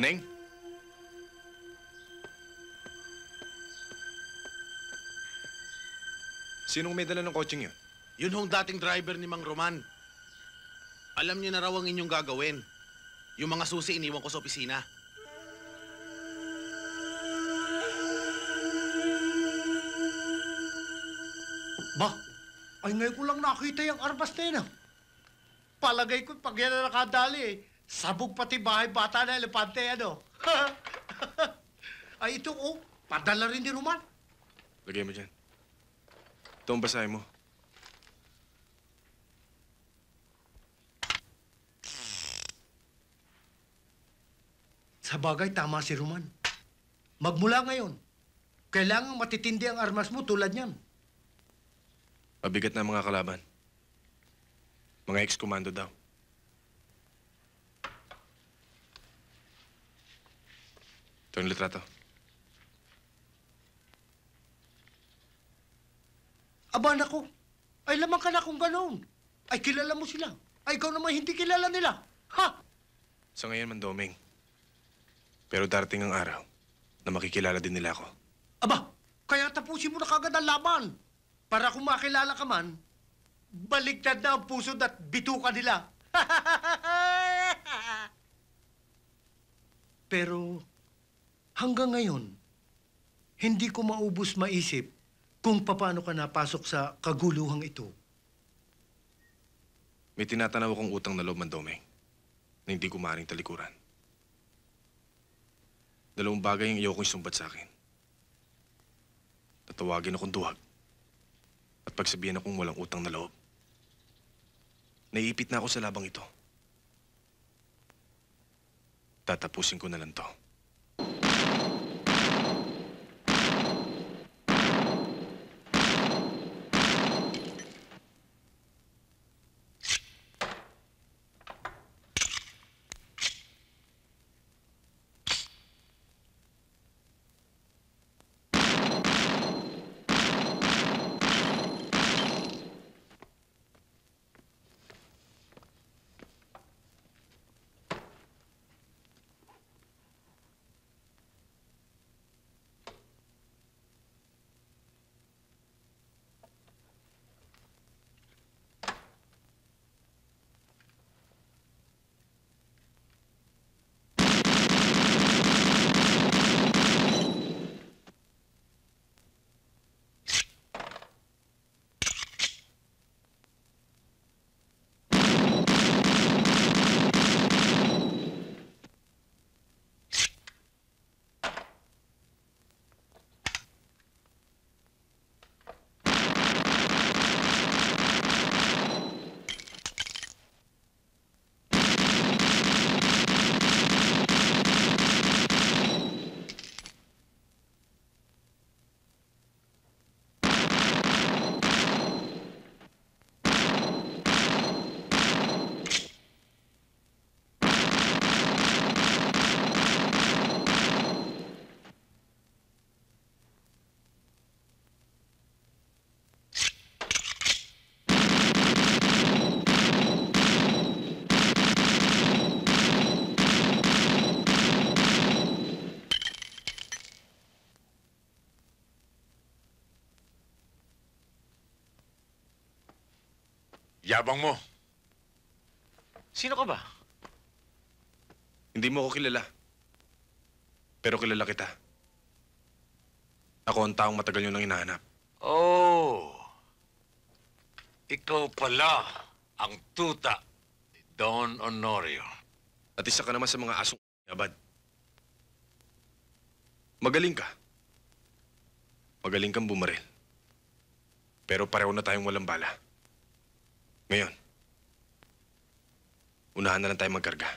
Maneng? Sinong may dala ng kotseng yun? Yun hong dating driver ni Mang Roman. Alam niyo na raw ang inyong gagawin. Yung mga susi iniwan ko sa opisina. Ba, ay ngayon ko lang nakita yung armas na yun, ah. Palagay ko, pag yan na nakadali, sabog pati bahay bata na elepante, ano? Ay, ito, oh, padala rin ni Roman. Lagay mo dyan. Ito ang basahin mo. Sa bagay, tama si Roman. Magmula ngayon, kailangang matitindi ang armas mo tulad niyan. Mabigat na ang mga kalaban. Mga ex-komando daw. Ito ang litrato. Aba, nako. Ay, lamang ka na kung ganoon. Ay, kilala mo sila. Ay, ikaw naman hindi kilala nila. Ha? Sa ngayon, Mandoming. Pero darating ang araw na makikilala din nila ako. Aba, kaya tapusin mo na kagad ang laban. Para kung makilala ka man, baliktad na ang puso at bituka nila. Pero hanggang ngayon, hindi ko maubos maisip kung paano ka napasok sa kaguluhang ito. May tinatanaw akong utang na loob, Mandoming, na hindi ko maaaring talikuran. Dalawang bagay ang iyokong isumbat sa akin. Tatawagin akong duwag at pagsabihan akong walang utang na loob. Naiipit na ako sa labang ito. Tatapusin ko na lang to. Yabang mo. Sino ka ba? Hindi mo ako kilala. Pero kilala kita. Ako ang taong matagal nyo nang hinahanap. Oh. Ikaw pala ang tuta ni Don Honorio. At isa ka naman sa mga asong abad. Magaling ka. Magaling kang bumaril. Pero pareho na tayong walang bala. Ngayon, unahan na lang tayo magkarga.